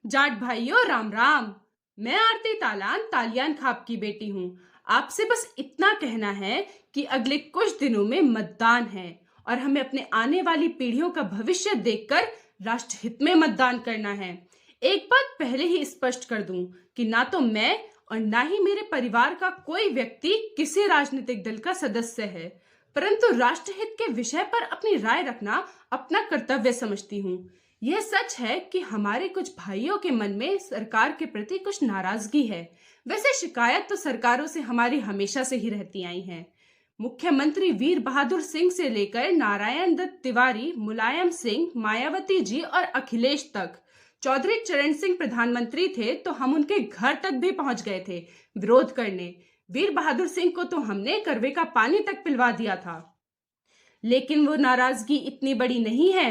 जाट भाइयों राम राम। मैं आरती तालान तालियान खाप की बेटी हूँ। आपसे बस इतना कहना है कि अगले कुछ दिनों में मतदान है और हमें अपने आने वाली पीढ़ियों का भविष्य देखकर राष्ट्रहित में मतदान करना है। एक बात पहले ही स्पष्ट कर दूं कि ना तो मैं और ना ही मेरे परिवार का कोई व्यक्ति किसी राजनीतिक दल का सदस्य है, परंतु राष्ट्रहित के विषय पर अपनी राय रखना अपना कर्तव्य समझती हूँ। यह सच है कि हमारे कुछ भाइयों के मन में सरकार के प्रति कुछ नाराजगी है। वैसे शिकायत तो सरकारों से हमारी हमेशा से ही रहती आई है। मुख्यमंत्री वीर बहादुर सिंह से लेकर नारायण दत्त तिवारी, मुलायम सिंह, मायावती जी और अखिलेश तक, चौधरी चरण सिंह प्रधानमंत्री थे तो हम उनके घर तक भी पहुंच गए थे विरोध करने। वीर बहादुर सिंह को तो हमने करवे का पानी तक पिलवा दिया था। लेकिन वो नाराजगी इतनी बड़ी नहीं है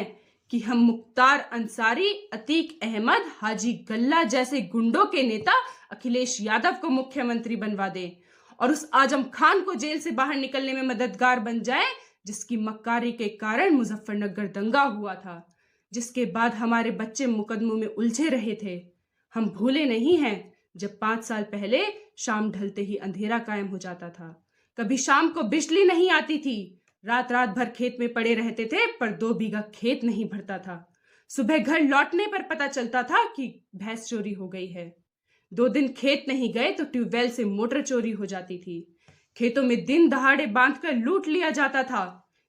कि हम मुख्तार अंसारी, अतीक अहमद, हाजी गल्ला जैसे गुंडों के नेता अखिलेश यादव को मुख्यमंत्री बनवा दें और उस आजम खान को जेल से बाहर निकलने में मददगार बन जाए, जिसकी मक्कारी के कारण मुजफ्फरनगर दंगा हुआ था, जिसके बाद हमारे बच्चे मुकदमों में उलझे रहे थे। हम भूले नहीं हैं जब 5 साल पहले शाम ढलते ही अंधेरा कायम हो जाता था। कभी शाम को बिजली नहीं आती थी, रात रात भर खेत में पड़े रहते थे पर 2 बीघा खेत नहीं भरता था। सुबह घर लौटने पर पता चलता था कि भैंस चोरी हो गई है। 2 दिन खेत नहीं गए तो ट्यूबवेल से मोटर चोरी हो जाती थी। खेतों में दिन दहाड़े बांधकर लूट लिया जाता था।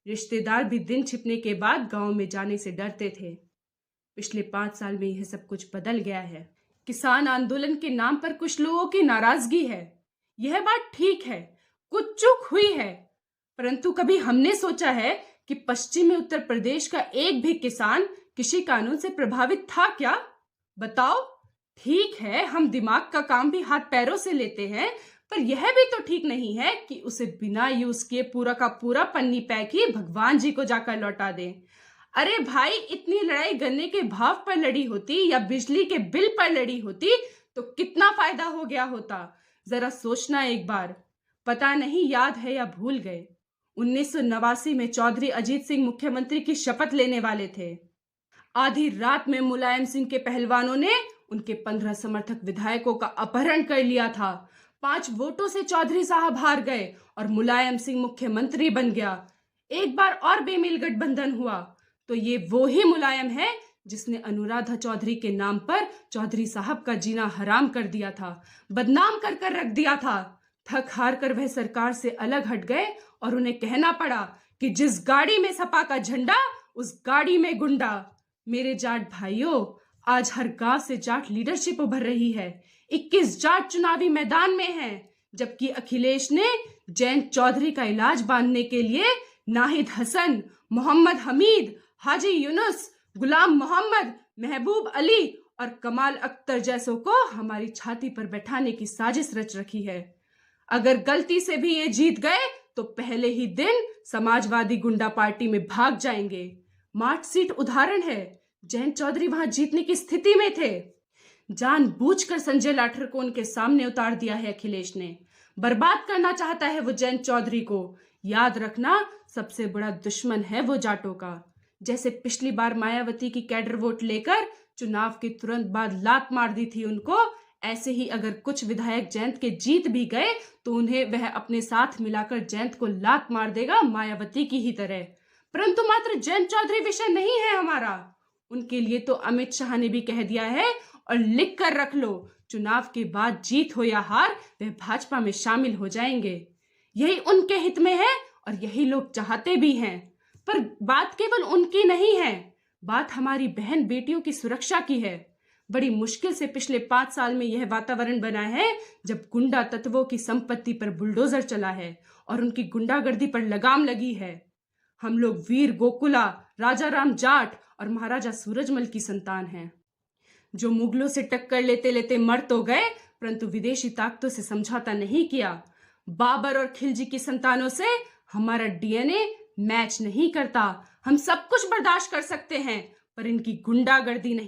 रिश्तेदार भी दिन छिपने के बाद गांव में जाने से डरते थे। पिछले 5 साल में यह सब कुछ बदल गया है। किसान आंदोलन के नाम पर कुछ लोगों की नाराजगी है, यह बात ठीक है, कुछ चूक हुई है, परंतु कभी हमने सोचा है कि पश्चिमी उत्तर प्रदेश का एक भी किसान किसी कानून से प्रभावित था क्या? बताओ। ठीक है, हम दिमाग का काम भी हाथ पैरों से लेते हैं, पर यह भी तो ठीक नहीं है कि उसे बिना यूज किए पूरा का पूरा पन्नी पैक ही भगवान जी को जाकर लौटा दें। अरे भाई, इतनी लड़ाई गन्ने के भाव पर लड़ी होती या बिजली के बिल पर लड़ी होती तो कितना फायदा हो गया होता। जरा सोचना एक बार। पता नहीं याद है या भूल गए, 1989 में चौधरी अजीत सिंह मुख्यमंत्री की शपथ लेने वाले थे। आधी रात में मुलायम सिंह के पहलवानों ने उनके 15 समर्थक विधायकों का अपहरण कर लिया था। 5 वोटों से चौधरी साहब हार गए और मुलायम सिंह मुख्यमंत्री बन गया। एक बार और बेमेल गठबंधन हुआ तो ये वो ही मुलायम है जिसने अनुराधा चौधरी के नाम पर चौधरी साहब का जीना हराम कर दिया था, बदनाम कर कर रख दिया था। थक हार कर वह सरकार से अलग हट गए और उन्हें कहना पड़ा कि जिस गाड़ी में सपा का झंडा उस गाड़ी में गुंडा। मेरे जाट भाइयों, आज हर गांव से जाट लीडरशिप उभर रही है। 21 जाट चुनावी मैदान में हैं, जबकि अखिलेश ने जयंत चौधरी का इलाज बांधने के लिए नाहिद हसन, मोहम्मद हमीद, हाजी यूनुस, गुलाम मोहम्मद, महबूब अली और कमाल अख्तर जैसों को हमारी छाती पर बैठाने की साजिश रच रखी है। अगर गलती से भी ये जीत गए तो पहले ही दिन समाजवादी गुंडा पार्टी में भाग जाएंगे। मार्च सीट उदाहरण है, जयंत चौधरी वहां जीतने की स्थिति में थे। जानबूझकर संजय लाठर को उनके सामने उतार दिया है अखिलेश ने। बर्बाद करना चाहता है वो जयंत चौधरी को। याद रखना, सबसे बड़ा दुश्मन है वो जाटों का। जैसे पिछली बार मायावती की कैडर वोट लेकर चुनाव के तुरंत बाद लात मार दी थी उनको, ऐसे ही अगर कुछ विधायक जयंत के जीत भी गए तो उन्हें वह अपने साथ मिलाकर जयंत को लात मार देगा, मायावती की ही तरह। परंतु मात्र जयंत चौधरी विषय नहीं है हमारा। उनके लिए तो अमित शाह ने भी कह दिया है और लिख कर रख लो, चुनाव के बाद जीत हो या हार वह भाजपा में शामिल हो जाएंगे। यही उनके हित में है और यही लोग चाहते भी हैं। पर बात केवल उनकी नहीं है, बात हमारी बहन बेटियों की सुरक्षा की है। बड़ी मुश्किल से पिछले 5 साल में यह वातावरण बना है जब गुंडा तत्वों की संपत्ति पर बुलडोजर चला है और उनकी गुंडागर्दी पर लगाम लगी है। हम लोग वीर गोकुला, राजा राम जाट और महाराजा सूरजमल की संतान हैं, जो मुगलों से टक्कर लेते लेते मर तो गए परंतु विदेशी ताकतों से समझौता नहीं किया। बाबर और खिलजी की संतानों से हमारा डीएनए मैच नहीं करता। हम सब कुछ बर्दाश्त कर सकते हैं पर इनकी गुंडागर्दी नहीं।